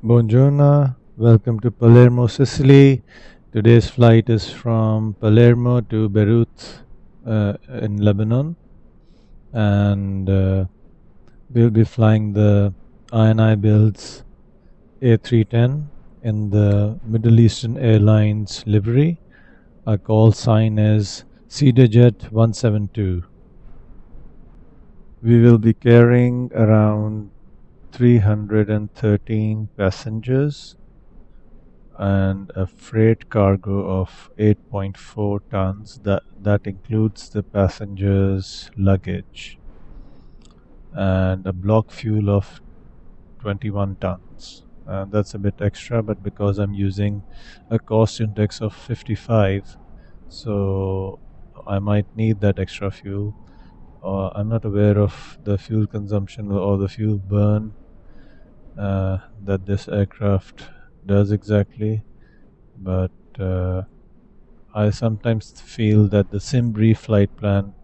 Buongiorno, welcome to Palermo, Sicily. Today's flight is from Palermo to Beirut in Lebanon, and we'll be flying the Inibuilds A310 in the Middle Eastern Airlines livery. Our call sign is CJet 172. We will be carrying around 313 passengers and a freight cargo of 8.4 tons. That includes the passengers' luggage, and a block fuel of 21 tons. That's a bit extra, but because I'm using a cost index of 55, so I might need that extra fuel. I'm not aware of the fuel consumption or the fuel burn that this aircraft does exactly, but I sometimes feel that the Simbrief flight plan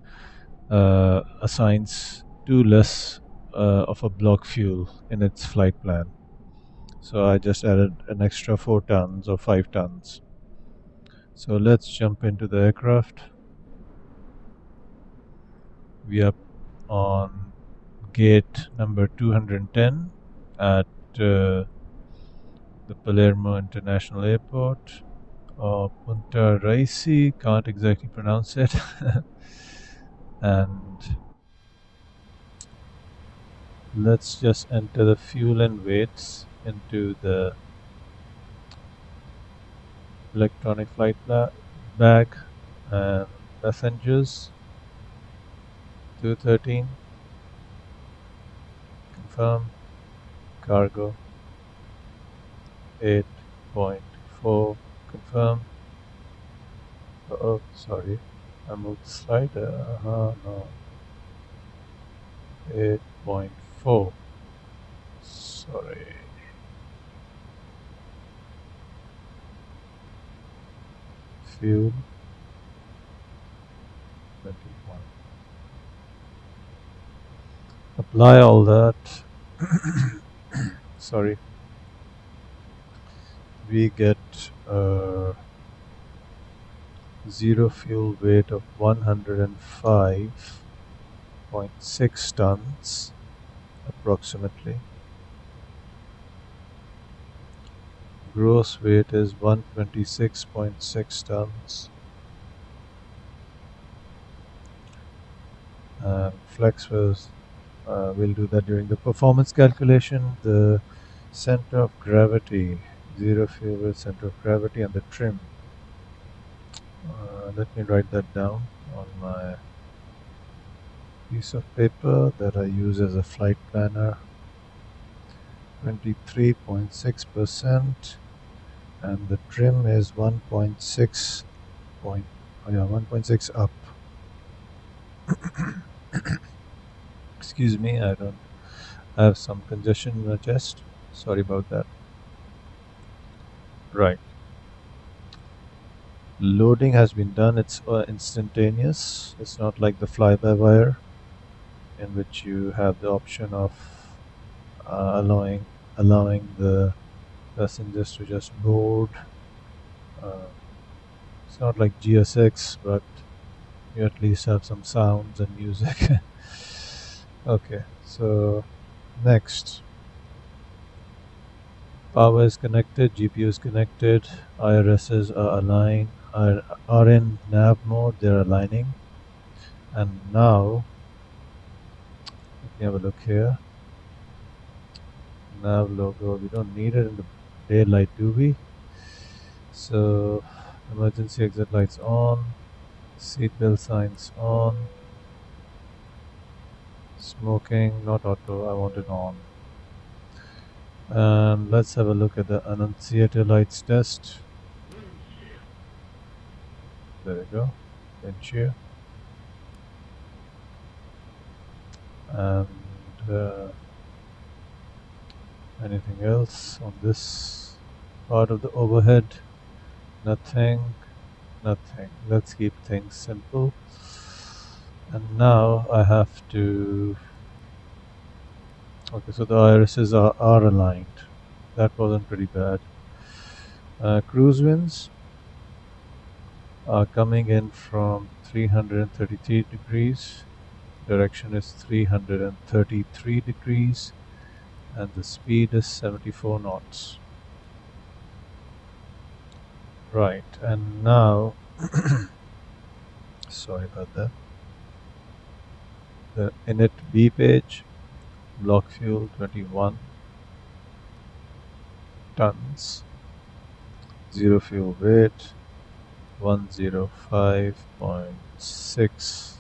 assigns too less of a block fuel in its flight plan. So I just added an extra 4 tons or 5 tons. So let's jump into the aircraft. We are on gate number 210 at the Palermo International Airport, or Punta Raisi, can't exactly pronounce it. And let's just enter the fuel and weights into the electronic flight bag, and passengers 213, confirm, cargo 8.4, confirm. Oh, sorry, I moved the slide. No, 8.4. Sorry. Fuel 21. Apply all that. Sorry. We get zero fuel weight of 105.6 tons approximately. Gross weight is 126.6 tons. Flex was we'll do that during the performance calculation. The center of gravity, zero fuel weight center of gravity, and the trim. Let me write that down on my piece of paper that I use as a flight planner. 23.6%, and the trim is 1.6 1.6 up. Excuse me, I have some congestion in my chest. Sorry about that. Right. Loading has been done. It's instantaneous. It's not like the fly-by-wire, in which you have the option of allowing the passengers to just board. It's not like GSX, but you at least have some sounds and music. Okay, so next, power is connected, GPU is connected, IRSs are aligned, are in nav mode, they're aligning. And now let me have a look here. Nav logo, we don't need it in the daylight, do we? So emergency exit lights on, seatbelt signs on, smoking not auto, I want it on. And let's have a look at the annunciator lights test. There we go, windshield. And anything else on this part of the overhead? Nothing. Let's keep things simple. And now I have to, okay, so the irises are aligned. that wasn't pretty bad. Cruise winds are coming in from 333 degrees. Direction is 333 degrees, and the speed is 74 knots. Right, and now, sorry about that. The init B page, block fuel 21 tons, zero fuel weight 105.6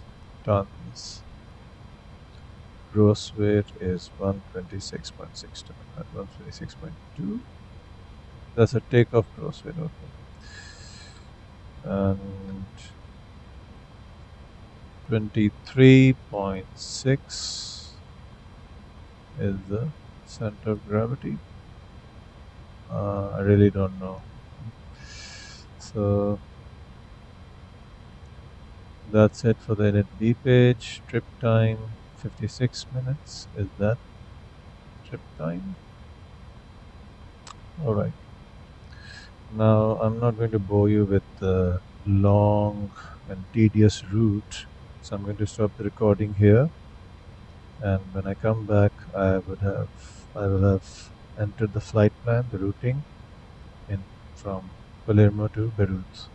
tons. Gross weight is 126.6 tons at 126.2. That's a takeoff gross weight, okay. And 23.6 is the center of gravity. I really don't know. So that's it for the init B page. Trip time 56 minutes. Is that trip time? Alright. Now I'm not going to bore you with the long and tedious route, so I'm going to stop the recording here, and when I come back I will have entered the flight plan, the routing from Palermo to Beirut.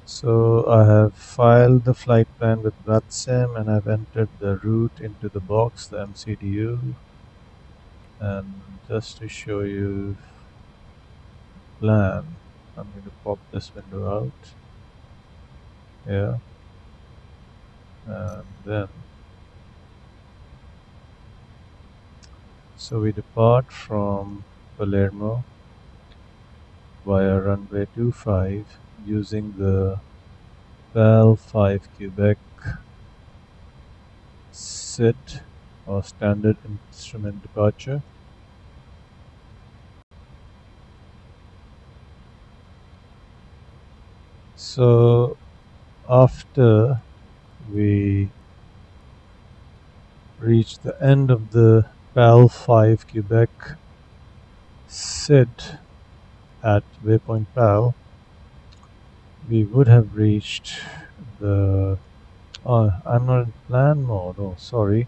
So I have filed the flight plan with VATSIM, and I've entered the route into the box, the MCDU, and just to show you the plan, I'm going to pop this window out here, and then so we depart from Palermo via runway 25 using the PAL 5 Quebec SID, or Standard Instrument Departure. So after we reach the end of the PAL 5 Quebec SID at waypoint PAL, we would have reached the I'm not in plan mode. Oh, sorry.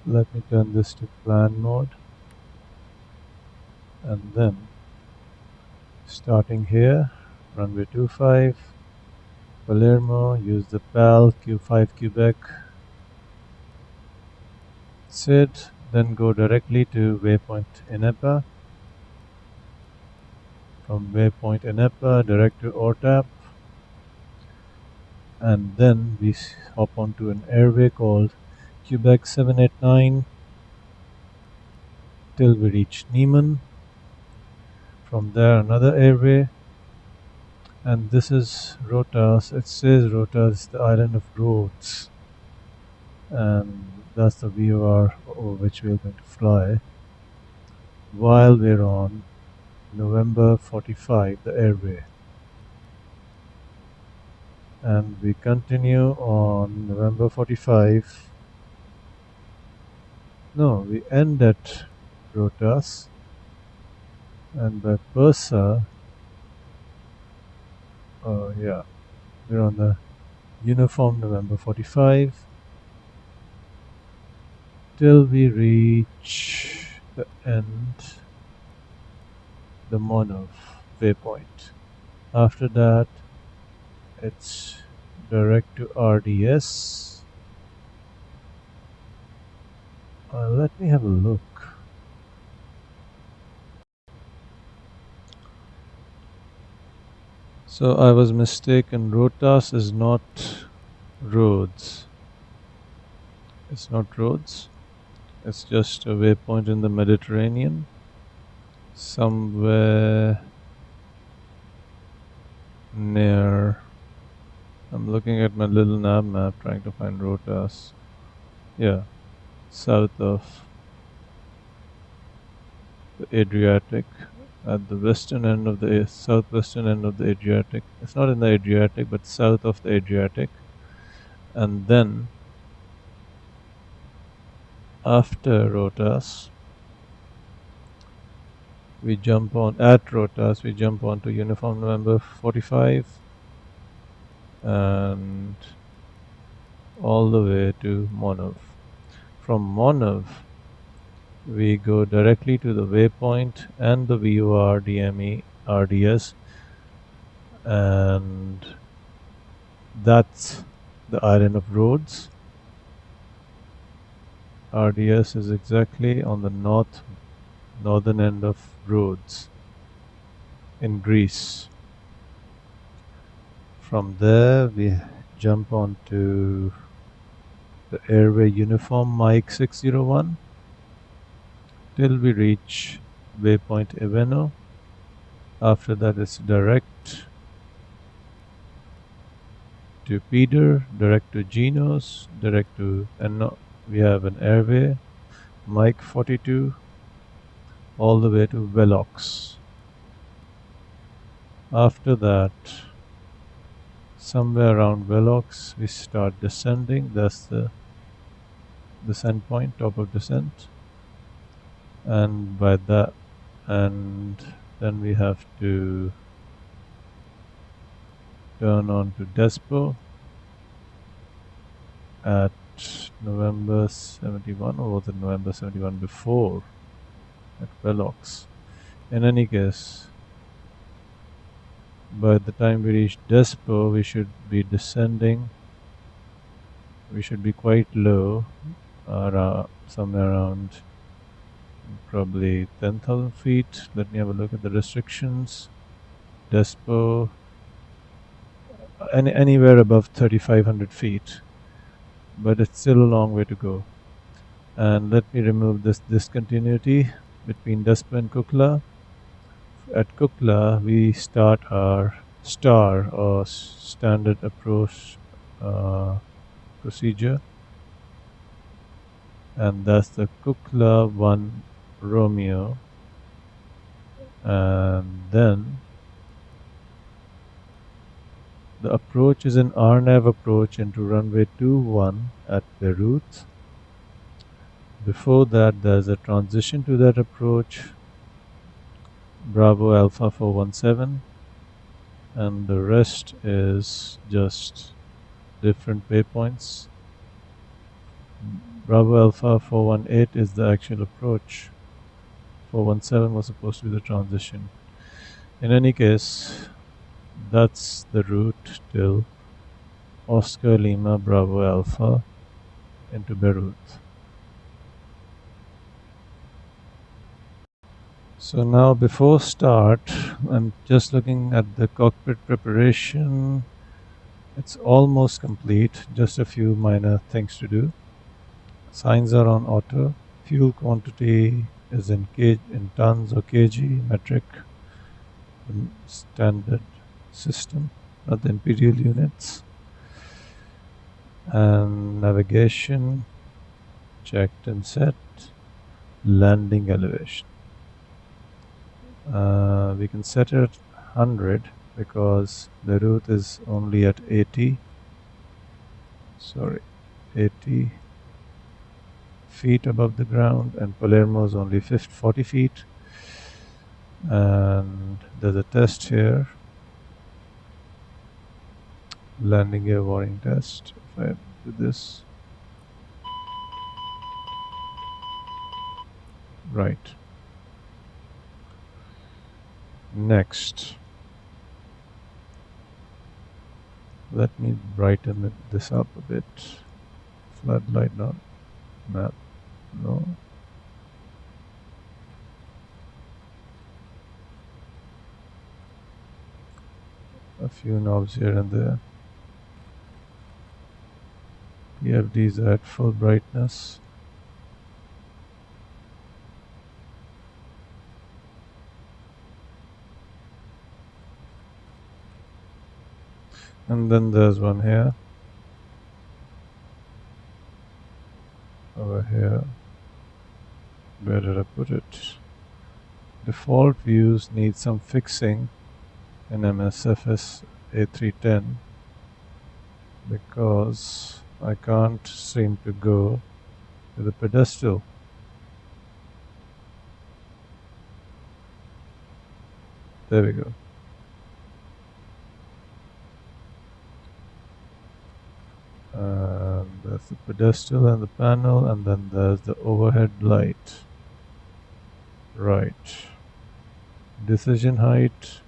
Let me turn this to plan mode, and then starting here, runway 25, Palermo, use the PAL Q5 Quebec SID, then go directly to waypoint Inepa. From waypoint Inepa, direct to ORTAP, and then we hop onto an airway called Quebec 789 till we reach Neiman. From there another airway, and this is Rotas. It says Rotas, the island of Rhodes, and that's the VOR over which we're going to fly while we're on November 45, the airway. And we continue on November 45. No, we end at Rotas, and by Persa, yeah, we're on the uniform November 45 till we reach the end, the Monov waypoint. After that, it's direct to RDS. Let me have a look. So I was mistaken. Rotas is not Rhodes. It's not Rhodes. It's just a waypoint in the Mediterranean, somewhere near. I'm looking at my little nav map trying to find Rotas. Yeah, south of the Adriatic, at the western end of the southwestern end of the Adriatic. It's not in the Adriatic, but south of the Adriatic. And then After Rotas, we jump on to Uniform November 45 and all the way to Monov. From Monov, we go directly to the waypoint and the VOR DME RDS, and that's the island of Rhodes. RDS is exactly on the northern end of Rhodes in Greece. From there, we jump onto the airway uniform Mike 601 till we reach waypoint Eveno. After that, it's direct to Peter, direct to Genos, direct to, and we have an airway Mike 42 all the way to Velox. After that, somewhere around Velox, we start descending. That's the descent point, top of descent. And by that, and then we have to turn on to Despo at November 71, or was it November 71 before at Velox? In any case, by the time we reach Despo, we should be descending. We should be quite low, somewhere around probably 10,000 feet. Let me have a look at the restrictions. Despo, anywhere above 3,500 feet, but it's still a long way to go. And let me remove this discontinuity between Despo and Kukla. At Kukla, we start our STAR, or standard approach procedure, and that's the Kukla 1 Romeo. And then the approach is an RNAV approach into runway 21 at Beirut. Before that, there's a transition to that approach, Bravo Alpha 417, and the rest is just different waypoints. Bravo Alpha 418 is the actual approach. 417 was supposed to be the transition. In any case, that's the route till Oscar Lima Bravo Alpha into Beirut. So now, before start, I'm just looking at the cockpit preparation. It's almost complete, just a few minor things to do. Signs are on auto. Fuel quantity is in tons or kg, metric, the standard system, not the imperial units. And navigation checked and set. Landing elevation. We can set it at 100 because the route is only at 80 feet above the ground, and Palermo is only 40 feet. And there's a test here, landing gear warning test. If I do this, right. Next, let me brighten this up a bit. Floodlight on, map, no. A few knobs here and there. PFDs are at full brightness. And then there's one here, over here. Where did I put it? Default views need some fixing in MSFS A310 because I can't seem to go to the pedestal. There we go. There's the pedestal and the panel, and then there's the overhead light. Right. Decision height.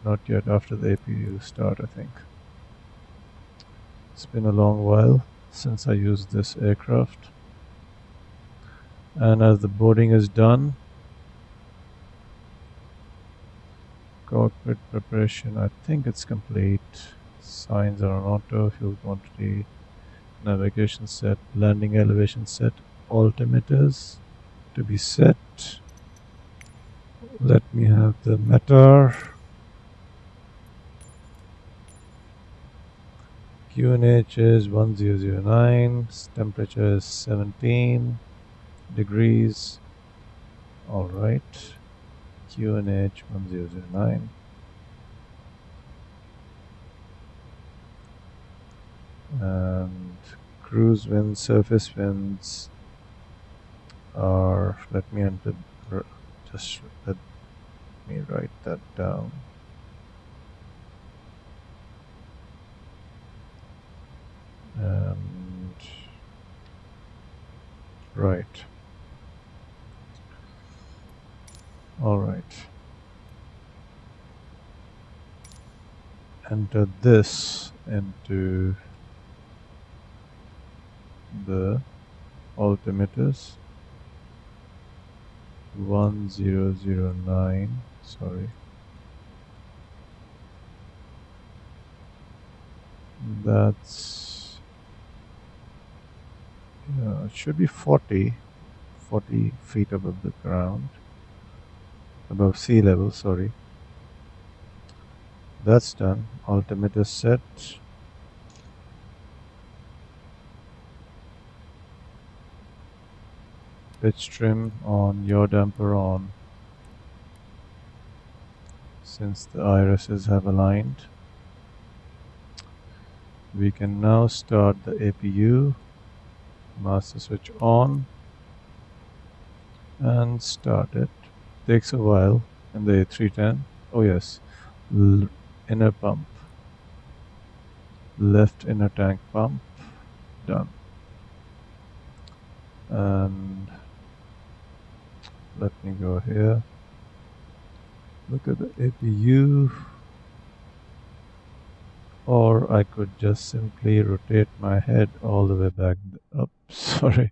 Not yet, after the APU start, I think. It's been a long while since I used this aircraft. And as the boarding is done, cockpit preparation, I think it's complete. Signs are on auto, fuel quantity, navigation set, landing elevation set, altimeters to be set. Let me have the METAR. QNH is 1009, temperature is 17 degrees. Alright, QNH 1009. And cruise winds, surface winds are, let me write that down. And right. All right. Enter this into the altimeters. 1009. Sorry. That's, yeah, it should be 40 feet above the ground, above sea level, sorry. That's done. Altimeter set. Pitch trim on, yaw damper on, since the irises have aligned. We can now start the APU, master switch on, and start it. Takes a while in the A310. Oh yes, inner pump, left inner tank pump, done. And let me go here, look at the APU, or I could just simply rotate my head all the way back up, sorry.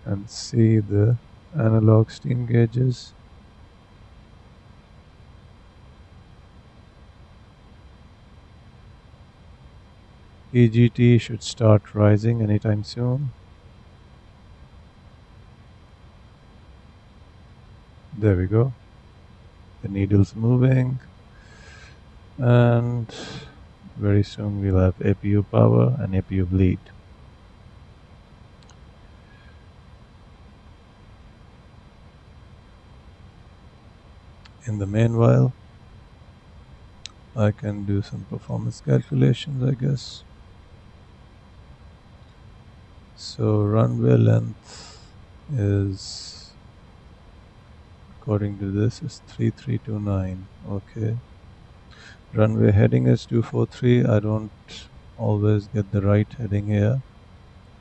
And see the analog steam gauges. EGT should start rising anytime soon. There we go. The needle's moving, and very soon we'll have APU power and APU bleed. In the meanwhile, I can do some performance calculations, I guess. So runway length is, according to this, is 3329. Okay. Runway heading is 243. I don't always get the right heading here.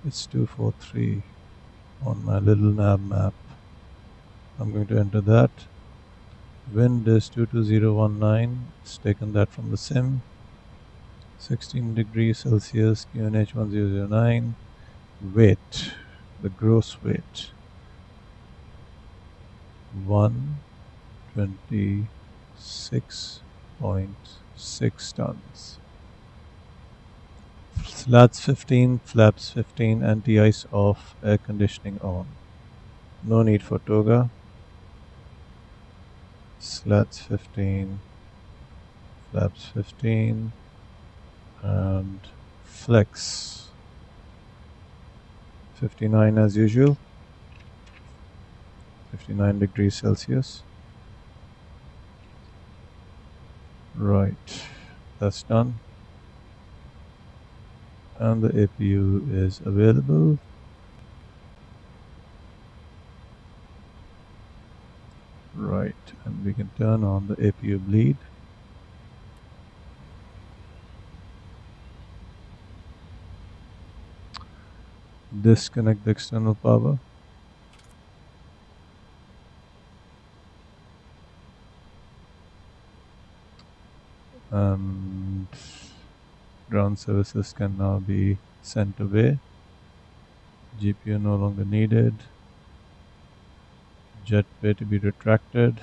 It's 243 on my little nav map. I'm going to enter that. Wind is 22019. It's taken that from the sim. 16 degrees Celsius, QNH 1009. Weight, the gross weight, 126.6 tons. Slats 15, flaps 15, anti-ice off, air conditioning on. No need for toga. Slats 15, flaps 15, and flex 59 as usual, 59 degrees Celsius. Right, That's done. And the APU is available. Right, and we can turn on the APU bleed. Disconnect the external power. And ground services can now be sent away. GPU no longer needed. Jet bay to be retracted.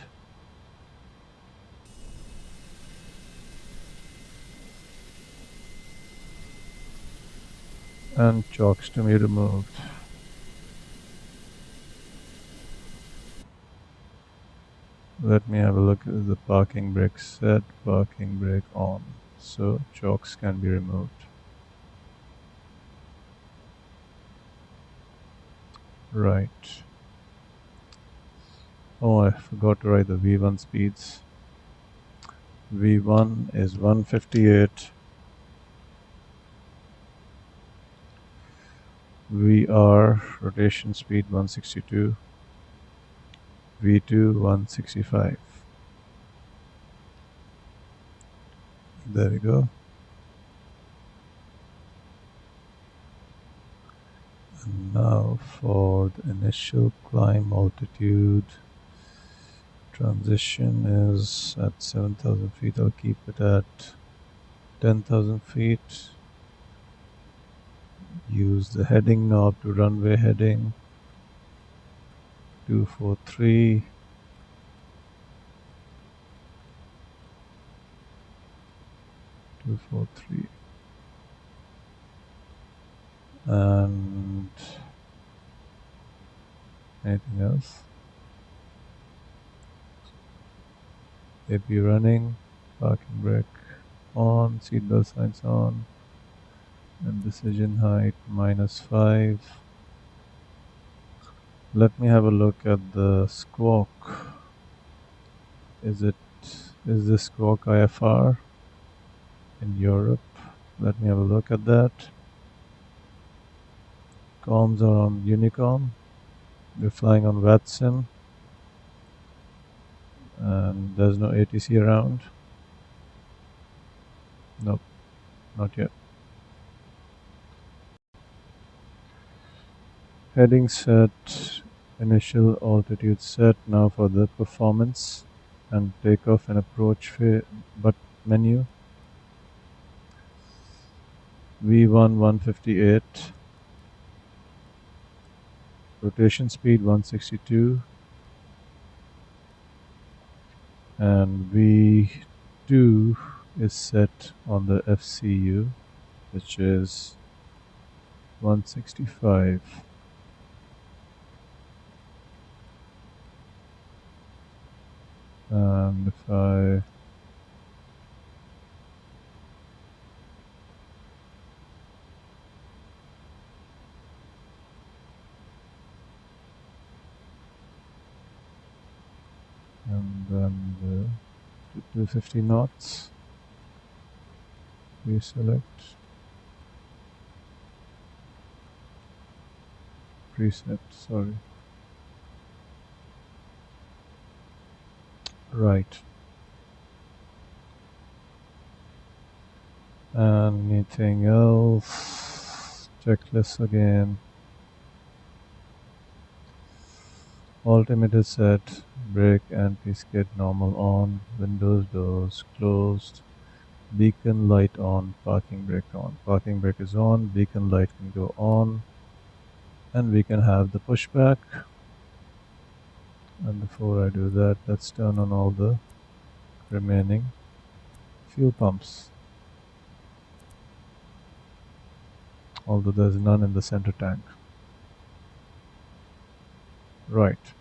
And chocks to be removed. Let me have a look at the parking brake set, parking brake on. So chocks can be removed. Right. Oh, I forgot to write the V1 speeds. V1 is 158. VR rotation speed 162. V2 165. There we go. And now for the initial climb altitude. Transition is at 7,000 feet. I'll keep it at 10,000 feet. Use the heading knob to runway heading. 243. And anything else? AP running, parking brake on, seatbelt signs on, and decision height -5. Let me have a look at the squawk. Is this squawk IFR in Europe? Let me have a look at that. Comms are on Unicom. We're flying on VATSIM, and there's no ATC around. Nope, not yet. Heading set, initial altitude set. Now for the performance and takeoff and approach but menu. V1 158. Rotation speed 162. And V2 is set on the FCU, which is 165. And if I and then the 250 knots, we select preset, sorry. Right. Anything else? Checklist again. Altimeter set, brake and P-skid normal on, windows, doors closed, beacon light on, parking brake on. Parking brake is on, beacon light can go on, and we can have the pushback. And before I do that, let's turn on all the remaining fuel pumps. Although there's none in the center tank. Right.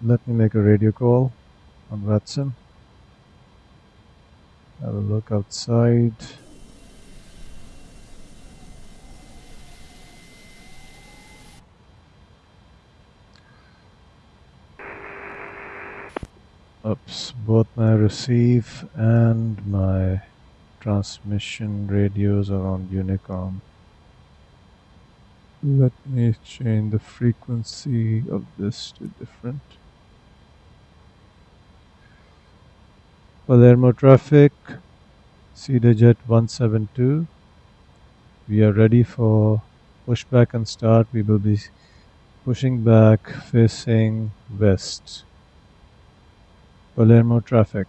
Let me make a radio call on VATSIM. Have a look outside. Oops, both my receive and my transmission radios are on Unicom. Let me change the frequency of this to different. Palermo traffic, CDJ 172. We are ready for pushback and start. We will be pushing back facing west. Palermo traffic.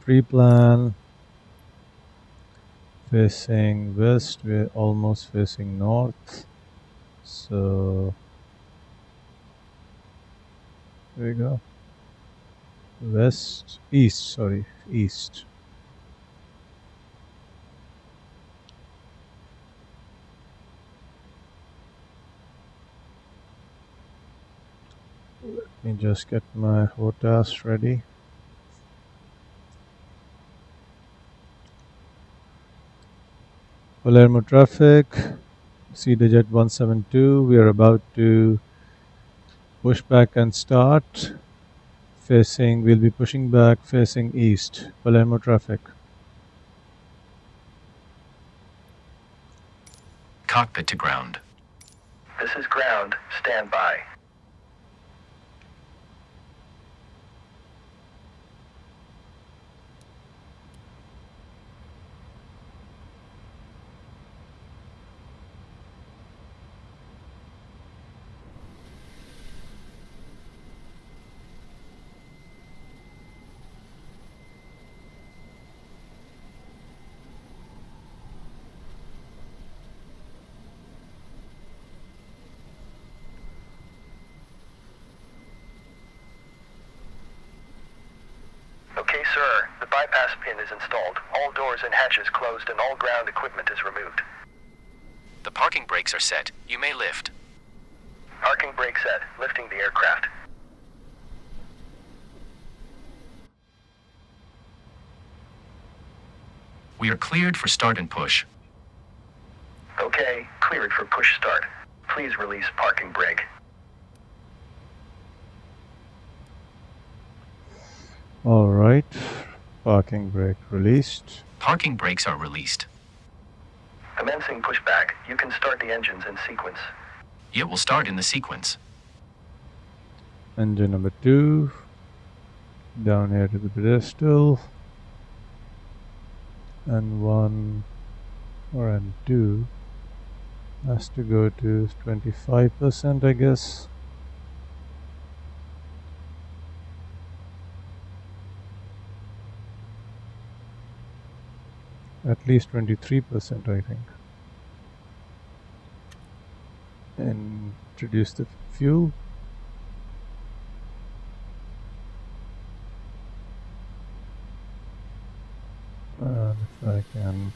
Pre-plan facing west. We're almost facing north. So here we go. East. Let me just get my HOTAS ready. Palermo traffic, CDJ 172. We are about to push back and start. We'll be pushing back facing east. Palermo traffic. Cockpit to ground. This is ground. Stand by. Okay, sir. The bypass pin is installed. All doors and hatches closed and all ground equipment is removed. The parking brakes are set. You may lift. Parking brake set. Lifting the aircraft. We are cleared for start and push. Okay, cleared for push start. Please release parking brake. All right. Parking brake released. Parking brakes are released. Commencing pushback. You can start the engines in sequence. It will start in the sequence. Engine number 2. Down here to the pedestal. And 1 or 2 has to go to 25%, I guess. At least 23%, I think. Introduce the fuel. And if I can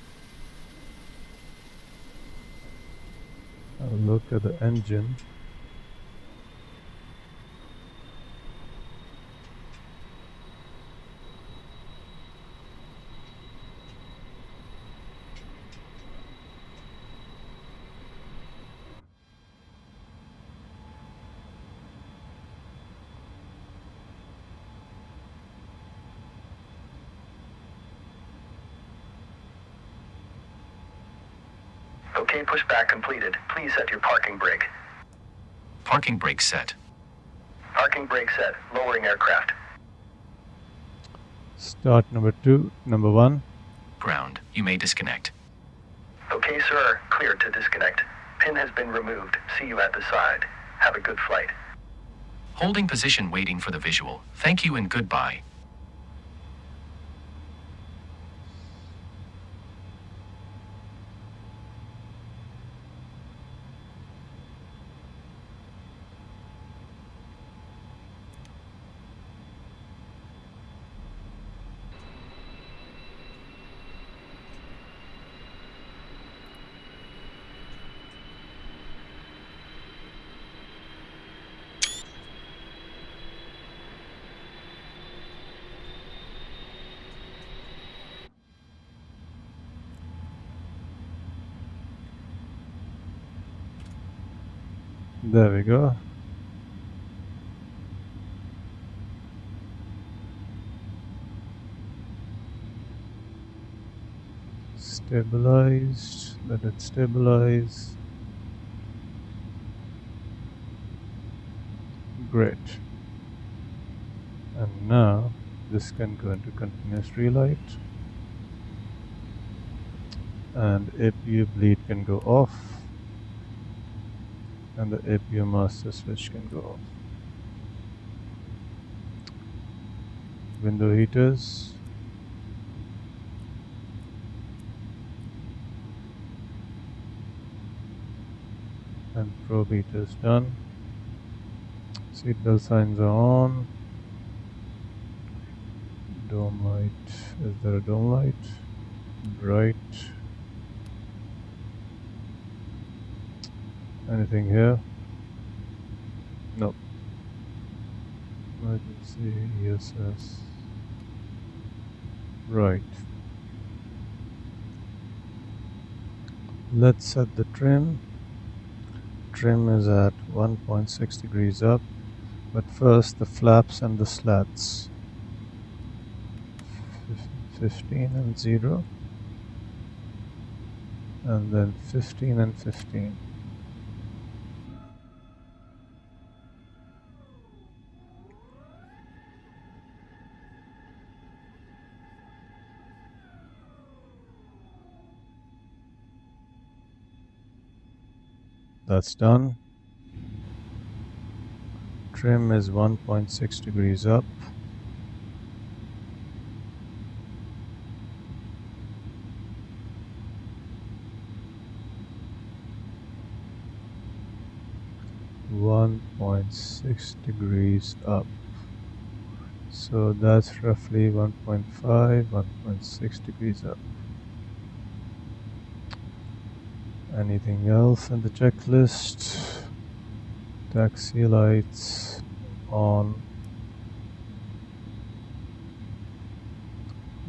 have a look at the engine. Okay, pushback completed. Please set your parking brake. Parking brake set. Parking brake set. Lowering aircraft. Start number 1. Ground. You may disconnect. Okay, sir. Cleared to disconnect. Pin has been removed. See you at the side. Have a good flight. Holding position waiting for the visual. Thank you and goodbye. There we go. Stabilized. Let it stabilize. Great. And now this can go into continuous relight. And APU bleed can go off. And the APU master switch can go off. Window heaters. And probe heaters done. Seatbelt signs are on. Dome light. Is there a dome light? Bright. Anything here? Nope. Emergency ESS. Right. Let's set the trim. Trim is at 1.6 degrees up, but first the flaps and the slats. 15 and 0, and then 15 and 15. That's done. Trim is 1.6 degrees up. .6 up. So that's roughly 1.6 degrees up. Anything else in the checklist? Taxi lights on.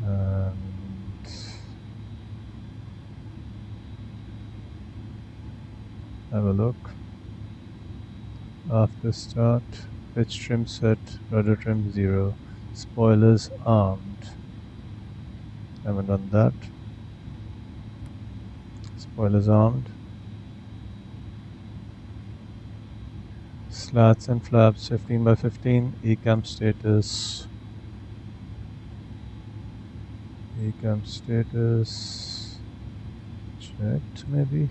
And have a look. After start, pitch trim set, rudder trim 0, spoilers armed. Haven't done that. Spoilers armed. Slats and flaps 15 by 15. ECAM status. ECAM status checked maybe.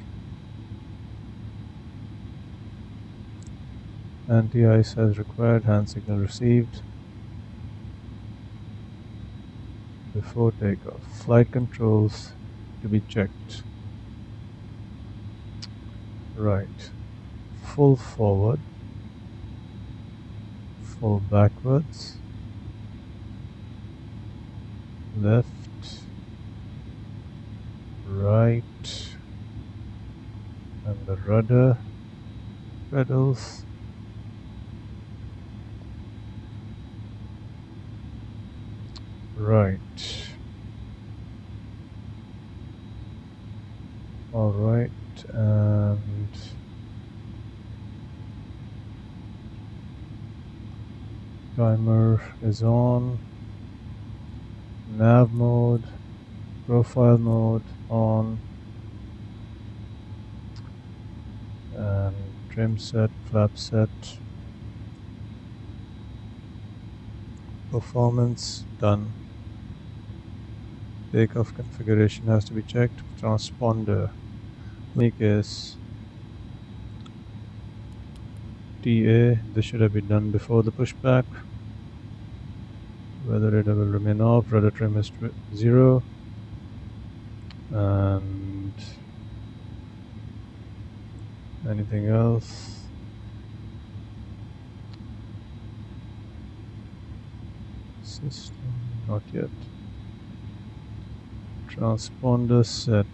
Anti-ice as required. Hand signal received. Before takeoff. Flight controls to be checked. Right. Full forward. Full backwards. Left. Right. And the rudder pedals. Right. All right, and timer is on. Nav mode, profile mode on, and trim set, flap set, performance done. Takeoff configuration has to be checked. Transponder. In any case, TA, this should have been done before the pushback. Weather radar will remain off. Rudder trim is 0. And anything else? System, not yet. Transponder set.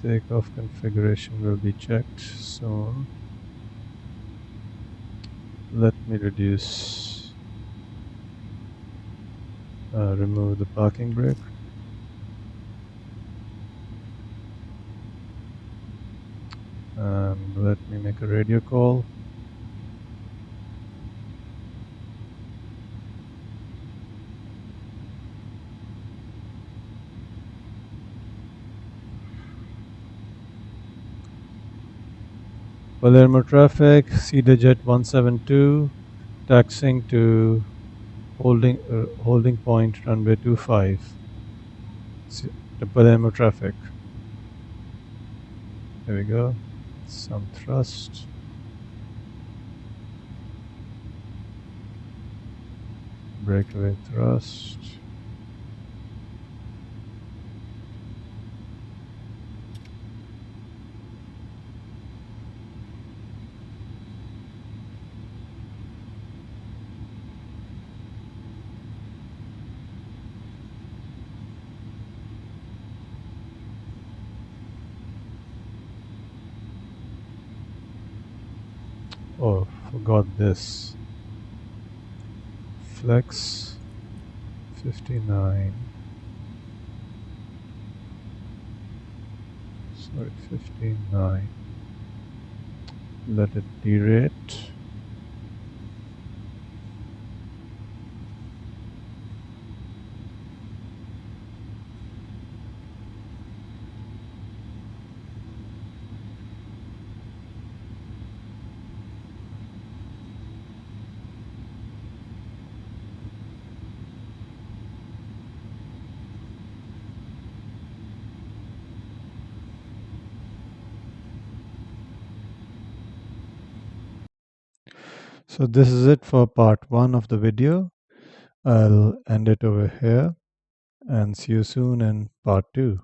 Takeoff configuration will be checked soon. Let me remove the parking brake. And let me make a radio call. Palermo traffic, CDJ 172, taxiing to holding point runway 25. The Palermo traffic. There we go. Some thrust. Breakaway thrust. Oh, forgot this. Flex 59. Sorry, 59. Let it derate. So this is it for part 1 of the video. I'll end it over here and see you soon in part 2.